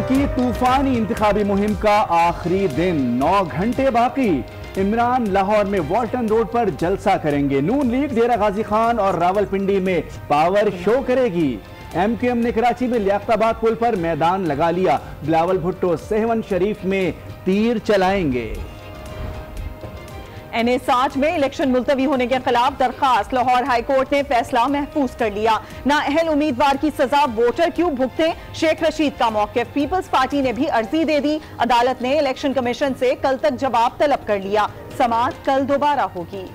की तूफानी इंतखाबी मुहिम का आखिरी दिन, 9 घंटे बाकी। इमरान लाहौर में वाल्टन रोड पर जलसा करेंगे। नून लीग डेरा गाजी खान और रावलपिंडी में पावर शो करेगी। MQM ने कराची में लियाकताबाद पुल पर मैदान लगा लिया। बिलावल भुट्टो सेहवन शरीफ में तीर चलाएंगे। NA-60 में इलेक्शन मुलतवी होने के खिलाफ दरखास्त, लाहौर हाई कोर्ट ने फैसला महफूज कर लिया। नाअहल उम्मीदवार की सजा वोटर क्यों भुगते, शेख रशीद का मौक़िफ़। पीपल्स पार्टी ने भी अर्जी दे दी। अदालत ने इलेक्शन कमीशन से कल तक जवाब तलब कर लिया। समाअत कल दोबारा होगी।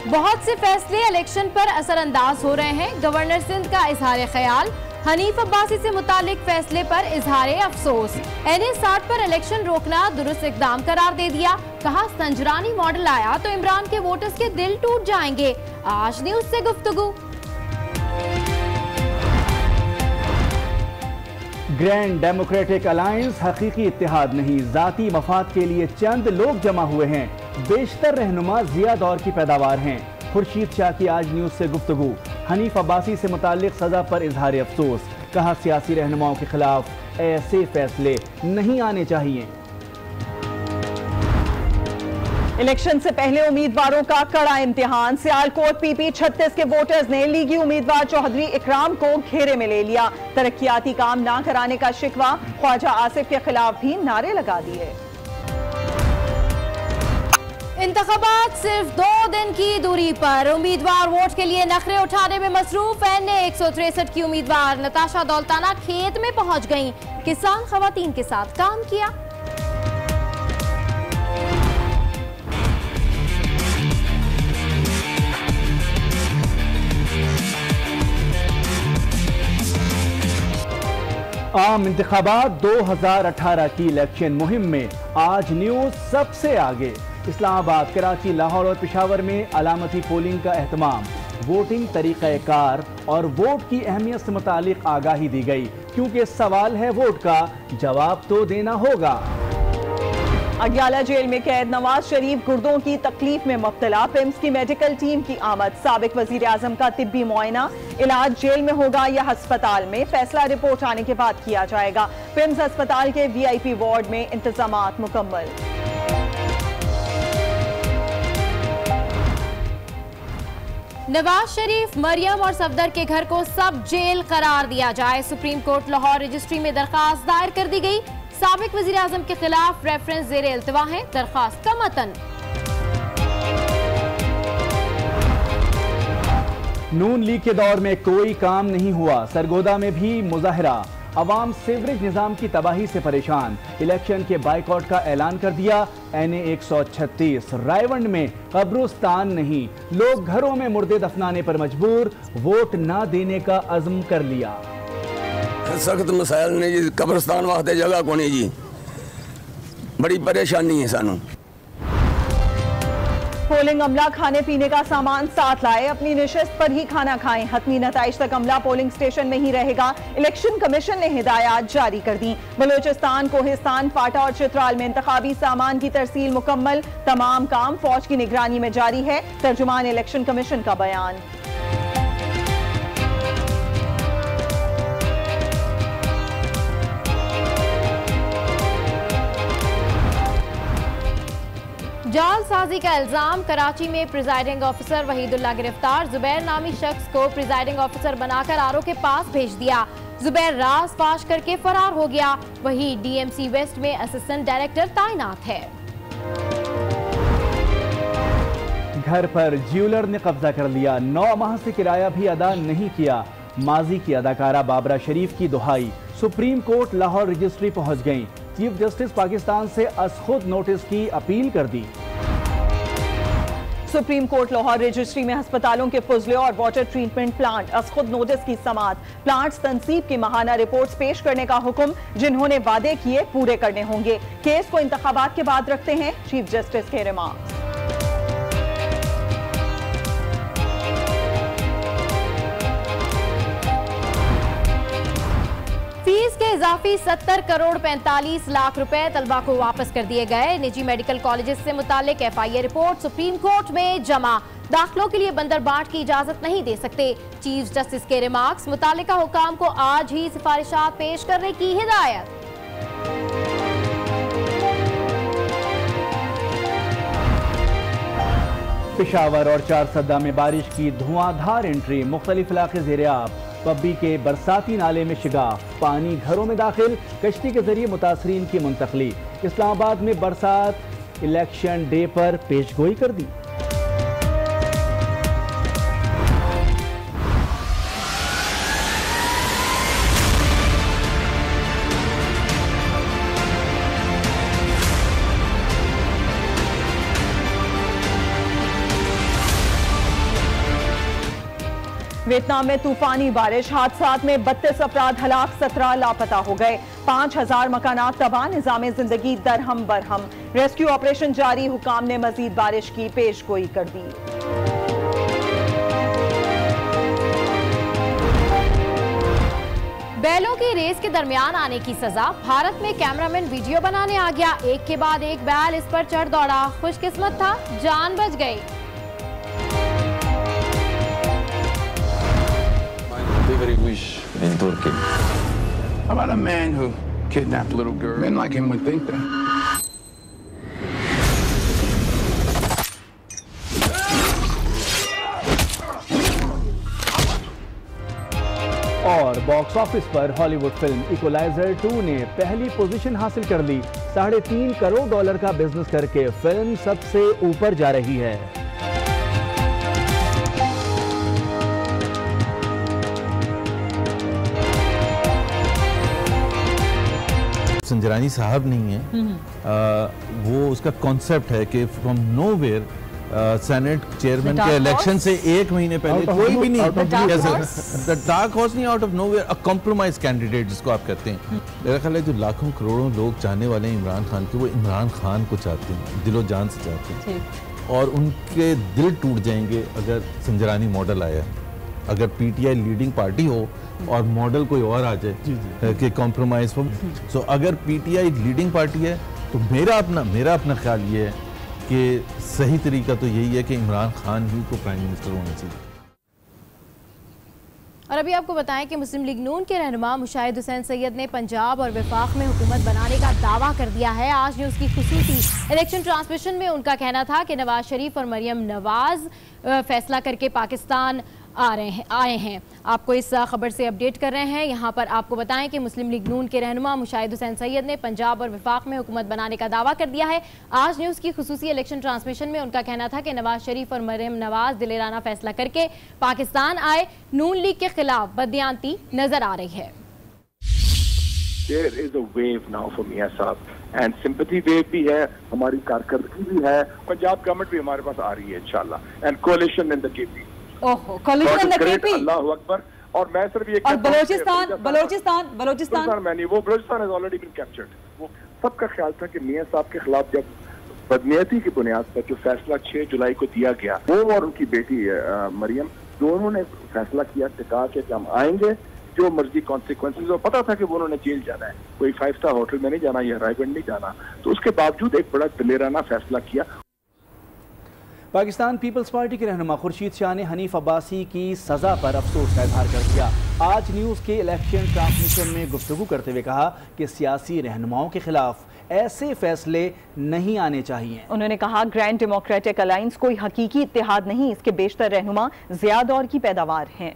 बहुत से फैसले इलेक्शन पर असरअंदाज हो रहे हैं। गवर्नर सिंध का इजहार ख्याल, हनीफ अब्बासी से मुतालिक फैसले पर इजहार अफसोस। NA-60 पर इलेक्शन रोकना दुरुस्त इकदाम करार दे दिया। कहा संजरानी मॉडल आया तो इमरान के वोटर्स के दिल टूट जाएंगे। आज न्यूज से गुफ्तगू। ग्रैंड डेमोक्रेटिक अलायंस हकीकी इत्तेहाद नहीं, जाती मफाद के लिए चंद लोग जमा हुए हैं। बेशतर रहनुमा जिया दौर की पैदावार हैं। खुर्शीद शाह की आज न्यूज से गुफ्तगू। हनीफ अब्बासी से मुतालिक सजा पर इजहार अफसोस। कहा सियासी रहनुमाओं के खिलाफ ऐसे फैसले नहीं आने चाहिए। इलेक्शन से पहले उम्मीदवारों का कड़ा इम्तिहान। सियालकोट PP 36 के वोटर्स ने लीगी उम्मीदवार चौधरी इकराम को घेरे में ले लिया। तरक्याती काम ना कराने का शिकवा, ख्वाजा आसिफ के खिलाफ भी नारे लगा दिए। इंतखाबात सिर्फ 2 दिन की दूरी पर, उम्मीदवार वोट के लिए नखरे उठाने में मसरूफ। NA-163 की उम्मीदवार नताशा दौलताना खेत में पहुंच गईं। किसान खवातीन के साथ काम किया। आम इंतखाबात 2018 की इलेक्शन मुहिम में आज न्यूज सबसे आगे। इस्लामाबाद, कराची, लाहौर और पेशावर में अलामती पोलिंग का एहतमाम। वोटिंग तरीक़ाकार और वोट की अहमियत से मुतालिक आगाही दी गई, क्योंकि सवाल है वोट का, जवाब तो देना होगा। अग्याला जेल में कैद नवाज शरीफ गुर्दों की तकलीफ में मुब्तला। पिम्स की मेडिकल टीम की आमद। साबिक वजीर आजम का तिब्बी मुआयना। इलाज जेल में होगा या अस्पताल में, फैसला रिपोर्ट आने के बाद किया जाएगा। पिम्स अस्पताल के VIP वार्ड में इंतजामात मुकम्मल। नवाज शरीफ, मरियम और सफदर के घर को सब जेल करार दिया जाए। सुप्रीम कोर्ट लाहौर रजिस्ट्री में दरखास्त दायर कर दी गई। साबिक वजीर आजम के खिलाफ रेफरेंस ज़ेरे इल्तिवा है। दरखास्त का मतन। नून लीग के दौर में कोई काम नहीं हुआ। सरगोदा में भी मुजाहरा। अवाम सीवरेज निजाम की तबाही से परेशान। इलेक्शन के बाइकआउट का ऐलान कर दिया। NA-136। रायवंड में कब्रिस्तान नहीं, लोग घरों में मुर्दे दफनाने पर मजबूर। वोट ना देने का अज़्म कर लिया। सख्त मसाइल ने जी, कब्रिस्तान वास्ते जगह को नहीं जी, बड़ी परेशानी है सानू। पोलिंग अमला खाने पीने का सामान साथ लाए, अपनी निशस्त पर ही खाना खाएं। हतमी नताइज तक अमला पोलिंग स्टेशन में ही रहेगा। इलेक्शन कमीशन ने हिदायत जारी कर दी। बलूचिस्तान, कोहिस्तान, फाटा और चित्राल में इंतखाबी सामान की तरसील मुकम्मल। तमाम काम फौज की निगरानी में जारी है। तर्जुमान इलेक्शन कमीशन का बयान। जालसाजी का इल्जाम। कराची में प्रिजाइडिंग ऑफिसर वहीदुल्ला गिरफ्तार। जुबैर नामी शख्स को प्रिजाइडिंग ऑफिसर बनाकर RO के पास भेज दिया। जुबैर राज फाश करके फरार हो गया। वही DMC वेस्ट में असिस्टेंट डायरेक्टर तैनात है। घर पर ज्वेलर ने कब्जा कर लिया। 9 माह से किराया भी अदा नहीं किया। माजी की अदाकारा बाबरा शरीफ की दुहाई। सुप्रीम कोर्ट लाहौर रजिस्ट्री पहुंच गई। चीफ जस्टिस पाकिस्तान से अज़खुद नोटिस की अपील कर दी। सुप्रीम कोर्ट लाहौर रजिस्ट्री में अस्पतालों के फुजले और वाटर ट्रीटमेंट प्लांट अज़खुद नोटिस की समाअत। प्लांट्स तनसीब की माहाना रिपोर्ट्स पेश करने का हुक्म। जिन्होंने वादे किए पूरे करने होंगे। केस को इंतखाबात के बाद रखते हैं चीफ जस्टिस के रिमार्क्स। फीस के इजाफी 70 करोड़ 45 लाख रुपए तलबा को वापस कर दिए गए। निजी मेडिकल कॉलेजेस से मुतालिक FIA रिपोर्ट सुप्रीम कोर्ट में जमा। दाखिलों के लिए बंदरबाट की इजाजत नहीं दे सकते। चीफ जस्टिस के रिमार्क्स, मुतालिका हुकाम को आज ही सिफारिशात पेश करने की हिदायत। पेशावर और चारसद्दा में बारिश की धुआंधार एंट्री, मुख्तलिफ इलाके ज़ेर-ए-आब। पब्बी के बरसाती नाले में शिगाफ, पानी घरों में दाखिल, कश्ती के जरिए मुतासरीन की मुंतकली। इस्लामाबाद में बरसात इलेक्शन डे पर पेशगोई कर दी। वियतनाम में तूफानी बारिश, हादसात में 32 अफराद हलाक, 17 लापता हो गए। 5000 मकानात तबाह, निज़ाम जिंदगी दरहम बरहम। रेस्क्यू ऑपरेशन जारी, हुकाम ने मजीद बारिश की पेशगोई कर दी। बैलों की रेस के दरमियान आने की सजा, भारत में कैमरामैन वीडियो बनाने आ गया, एक के बाद एक बैल इस पर चढ़ दौड़ा, खुशकिस्मत था, जान बच गई। Very wish in Turkey. How about a man who kidnapped little girls? Men like him would think that. और बॉक्स ऑफिस पर हॉलीवुड फिल्म इक्वलाइजर 2 ने पहली पोजीशन हासिल कर ली। $3.5 करोड़ का बिजनेस करके फिल्म सबसे ऊपर जा रही है। संजरानी साहब नहीं है, वो उसका कॉन्सेप्ट है कि फ्रॉम नोवेयर सेनेट चेयरमैन के इलेक्शन से 1 महीने पहले कोई भी नहीं, द डार्क हॉर्स नहीं, out of nowhere, a compromise candidate जिसको आप कहते हैं। मेरा ख्याल है जो लाखों करोड़ों लोग चाहने वाले हैं इमरान खान के, वो इमरान खान को चाहते हैं, दिलो जान से चाहते हैं, और उनके दिल टूट जाएंगे अगर संजरानी मॉडल आया, अगर पीटीआई लीडिंग पार्टी हो और मॉडल कोई और आ जाए कि कॉम्प्रोमाइज हो। सो अगर पीटीआई लीडिंग पार्टी है तो मेरा अपना ख्याल ये है कि सही तरीका तो यही है कि इमरान खान ही को प्राइम मिनिस्टर होना चाहिए। और अभी आपको बताएं कि मुस्लिम लीग नून के रहनुमा मुशाहिद हुसैन सैयद ने पंजाब और वफाक में हुकूमत बनाने का दावा कर दिया है। आज न्यूज़ की खुसूसी इलेक्शन ट्रांसमिशन में उनका कहना था कि नवाज शरीफ और मरियम नवाज फैसला करके पाकिस्तान आए हैं। आपको इस खबर से अपडेट कर रहे हैं। यहाँ पर आपको बताएं कि मुस्लिम लीग नून के रहनुमा मुशाहिद हुसैन सैयद ने पंजाब और वफाक में हुकूमत बनाने का दावा कर दिया है। आज न्यूज़ की खुसूसी इलेक्शन ट्रांसमिशन में उनका कहना था कि नवाज शरीफ और मरियम नवाज दिलेराना फैसला करके पाकिस्तान आए। नून लीग के खिलाफ बददियानती नजर आ रही है। There is a wave now for मियां साहब and sympathy wave भी है, हमारी कारकर्दगी भी है, पंजाब गवर्नमेंट भी हमारे पास आ रही है इंशाल्लाह, and coalition in the KP। ओहो, coalition in the KP। अल्लाहु अकबर। और मैं सिर्फ ये और बलोचिस्तान वो Balochistan has already been captured। वो सबका ख्याल था कि मियां साहब के खिलाफ जब बदनीयती की बुनियाद पर जो फैसला 6 जुलाई को दिया गया, वो और उनकी बेटी मरियम दोनों ने फैसला किया, कहा कि हम आएंगे, जो मर्जी कॉन्सिक्वेंसेज, और पता था कि वो उन्होंने जेल जाना है, कोई 5 स्टार होटल में नहीं जाना या रायगढ़ नहीं जाना, तो उसके बावजूद एक बड़ा दिलेराना फैसला किया। पाकिस्तान पीपल्स पार्टी के रहनुमा खुर्शीद शाह ने हनीफ अब्बासी की सजा पर अफसोस का इजहार कर दिया। आज न्यूज़ के इलेक्शन ट्रांसमिशन में गुफ्तगू करते हुए कहा कि सियासी रहनुमाओं के खिलाफ ऐसे फैसले नहीं आने चाहिए। उन्होंने कहा ग्रैंड डेमोक्रेटिक अलायंस कोई हकीकी इत्तेहाद नहीं, इसके बेशतर रहनुमा ज़िया दौर की पैदावार हैं।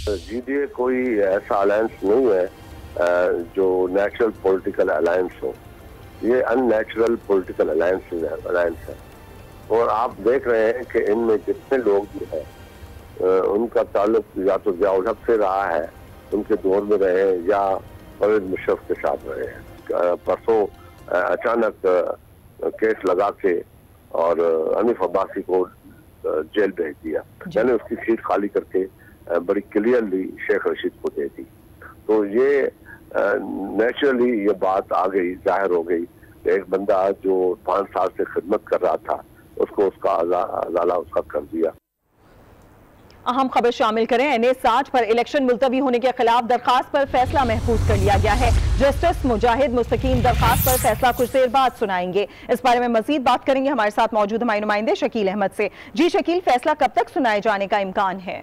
जीडीए कोई ऐसा अलायंस नहीं है जो नेचुरल पॉलिटिकल अलायंस हो, ये अननेचुरल पॉलिटिकल अलायंस है। और आप देख रहे हैं कि इनमें जितने लोग भी हैं उनका ताल्लुक या तो ज़िया उल हक से रहा है, उनके दौर में रहे, या परवेज मुशर्रफ के साथ रहे हैं। परसों अचानक केस लगा के और हनीफ अब्बासी को जेल भेज दिया, मैंने उसकी सीट खाली करके बड़ी क्लियरली शेख रशीद को दे दी। तो ये नेचुरली ये बात आ गई, जाहिर हो गई कि एक बंदा जो 5 साल से खिदमत कर रहा था उसको उसका अजाला उसका कर दिया। अहम खबर शामिल करें। NA 60 पर इलेक्शन मुलतवी होने के खिलाफ दरखास्त पर फैसला महफूज कर लिया गया है। जस्टिस मुजाहिद मुस्तकीम दरखास्त पर फैसला कुछ देर बाद सुनाएंगे। इस बारे में मजीद बात करेंगे हमारे साथ मौजूद हमारे नुमाइंदे शकील अहमद से। जी शकील, फैसला कब तक सुनाए जाने का इम्कान है?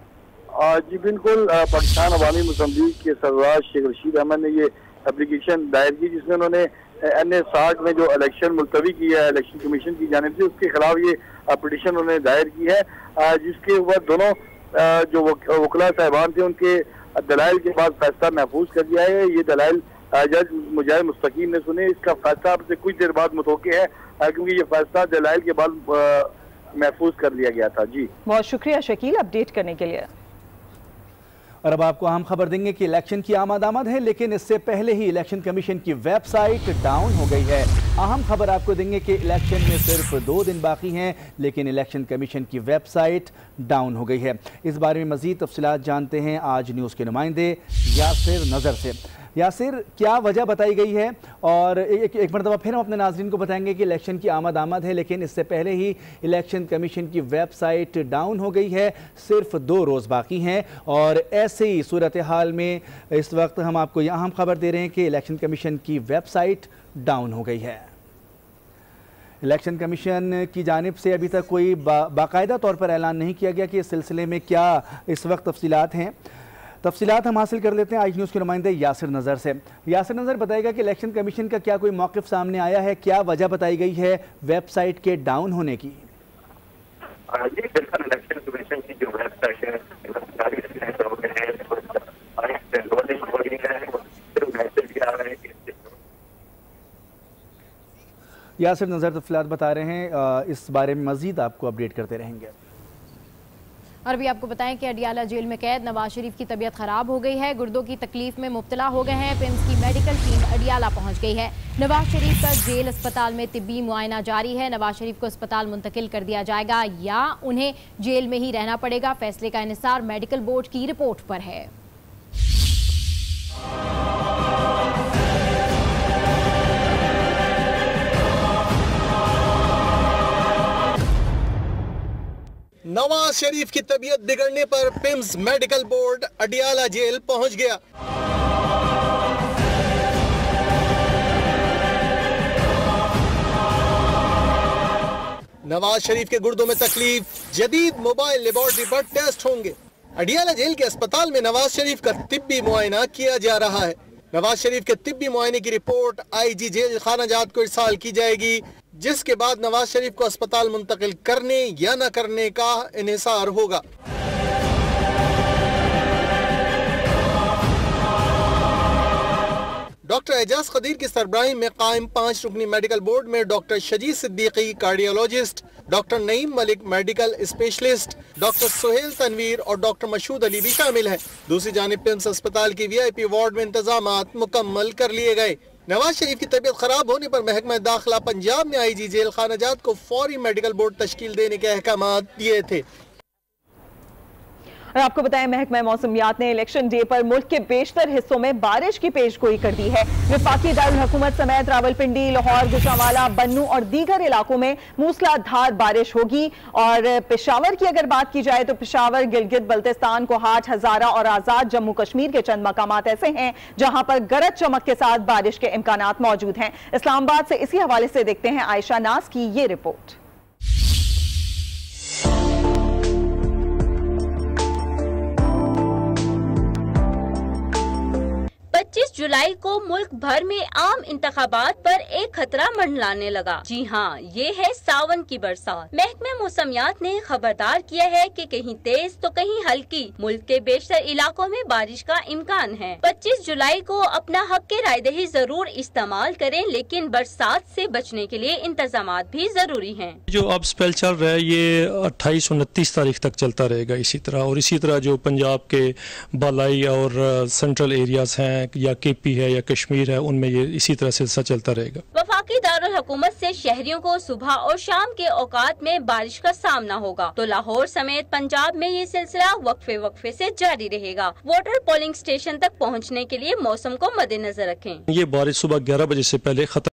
जी बिल्कुल, पाकिस्तान अवामी मुसम्मलीग के सरदार शेख रशीद अहमद ने ये एप्लीकेशन दायर की, जिसमें उन्होंने NA 60 में जो इलेक्शन मुलतवी किया है इलेक्शन कमीशन की जानिब से, उसके खिलाफ ये पिटीशन उन्होंने दायर की है, जिसके ऊपर दोनों जो वकला साहिबान थे उनके दलाइल के बाद फैसला महफूज कर दिया है। ये दलाइल जज मुजाहिद मुस्तकीम ने सुने। इसका फैसला अब से कुछ देर बाद मुतवक्किल है, क्योंकि ये फैसला दलाइल के बाद महफूज कर लिया गया था। जी बहुत शुक्रिया शकील अपडेट करने के लिए। और अब आपको अहम खबर देंगे कि इलेक्शन की आमद है, लेकिन इससे पहले ही इलेक्शन कमीशन की वेबसाइट डाउन हो गई है। अहम खबर आपको देंगे कि इलेक्शन में सिर्फ 2 दिन बाकी हैं, लेकिन इलेक्शन कमीशन की वेबसाइट डाउन हो गई है। इस बारे में मजीद तफसीलात जानते हैं आज न्यूज़ के नुमाइंदे यासिर नज़र से। यासिर, क्या वजह बताई गई है? और एक मरतबा फिर हम अपने नाज़रीन को बताएंगे कि इलेक्शन की आमद है, लेकिन इससे पहले ही इलेक्शन कमीशन की वेबसाइट डाउन हो गई है। सिर्फ 2 रोज़ बाकी हैं और ऐसे ही सूरत हाल में इस वक्त हम आपको यहाँ हम खबर दे रहे हैं कि इलेक्शन कमीशन की वेबसाइट डाउन हो गई है। इलेक्शन कमीशन की जानिब से अभी तक कोई बाकायदा तौर पर ऐलान नहीं किया गया कि इस सिलसिले में क्या इस वक्त तफसीलात हैं। तफसीलात हम हासिल कर लेते हैं आज न्यूज़ के नुमाइंदे यासिर नज़र से। यासिर नज़र बताएगा कि इलेक्शन कमीशन का क्या कोई मौक़िफ़ सामने आया है, क्या वजह बताई गई है वेबसाइट के डाउन होने की? इलेक्शन कमीशन की जो वेबसाइट है यासिर नज़र तफसीलात बता रहे हैं, इस बारे में मज़ीद आपको अपडेट करते रहेंगे। और अभी आपको बताएं कि अडियाला जेल में कैद नवाज शरीफ की तबीयत खराब हो गई है। गुर्दों की तकलीफ में मुब्तला हो गए हैं। पिम्स की मेडिकल टीम अडियाला पहुंच गई है। नवाज शरीफ का जेल अस्पताल में तिब्बी मुआयना जारी है। नवाज शरीफ को अस्पताल मुंतकिल कर दिया जाएगा या उन्हें जेल में ही रहना पड़ेगा, फैसले का इंहिसार मेडिकल बोर्ड की रिपोर्ट पर है। नवाज शरीफ की तबीयत बिगड़ने पर PIMS medical board Adiala jail पहुंच गया। नवाज शरीफ के गुर्दों में तकलीफ, जदीद मोबाइल लेबोरेटरी पर टेस्ट होंगे। अडियाला जेल के अस्पताल में नवाज शरीफ का तिब्बी मुआयना किया जा रहा है। नवाज शरीफ के तिब्बी मुआयने की रिपोर्ट IG जेल खानाजात को इरसाल की जाएगी, जिसके बाद नवाज शरीफ को अस्पताल मुंतकिल करने या न करने का इन्हिसार होगा। डॉक्टर एजाज कदीर की सरबराही में कायम 5 रुकनी मेडिकल बोर्ड में doctor Shajid Siddiqui cardiologist, doctor Naeem Malik medical specialist, doctor Suhail Tanveer और डॉक्टर मशहूद अली भी शामिल हैं। दूसरी जानिब पिम्स अस्पताल की VIP वार्ड में इंतजामात मुकम्मल कर लिए गए। नवाज शरीफ की तबीयत खराब होने पर महकमा दाखिला पंजाब ने IG जेल खानाजात को फौरी मेडिकल बोर्ड तश्कील देने के अहकामात दिए थे। और आपको बताएं महकमा मौसमियात ने इलेक्शन डे पर मुल्क के बेशतर हिस्सों में बारिश की पेशगोई कर दी है। वफाकी दारुल हुकूमत समेत रावलपिंडी, लाहौर, गुजरांवाला, बन्नू और दीगर इलाकों में मूसलाधार बारिश होगी। और पेशावर की अगर बात की जाए तो पेशावर, गिलगित बल्तिस्तान, कोहाट, हजारा और आजाद जम्मू कश्मीर के चंद मकामात ऐसे हैं जहां पर गरज चमक के साथ बारिश के इम्कानात मौजूद हैं। इस्लामाबाद से इसी हवाले से देखते हैं आयशा नाज की ये रिपोर्ट। 25 जुलाई को मुल्क भर में आम इंतखाबात पर एक खतरा मंडलाने लगा। जी हाँ, ये है सावन की बरसात। महकमे मौसमियात ने खबरदार किया है कि कहीं तेज तो कहीं हल्की मुल्क के बेशतर इलाकों में बारिश का इम्कान है। 25 जुलाई को अपना हक के रायदही जरूर इस्तेमाल करें, लेकिन बरसात से बचने के लिए इंतजाम भी जरूरी हैं। जो अब स्पेल चल रहा है ये 28 और 29 तारीख तक चलता रहेगा इसी तरह, और इसी तरह जो पंजाब के बालाई और सेंट्रल एरियाज हैं या KP है या कश्मीर है, उनमें ये इसी तरह सिलसिला चलता रहेगा। वफाकी दारुल हुकूमत से शहरियों को सुबह और शाम के औकात में बारिश का सामना होगा, तो लाहौर समेत पंजाब में ये सिलसिला वक्फे वक्फे से जारी रहेगा। वोटर पोलिंग स्टेशन तक पहुँचने के लिए मौसम को मद्देनजर रखें। ये बारिश सुबह 11 बजे से पहले खत्म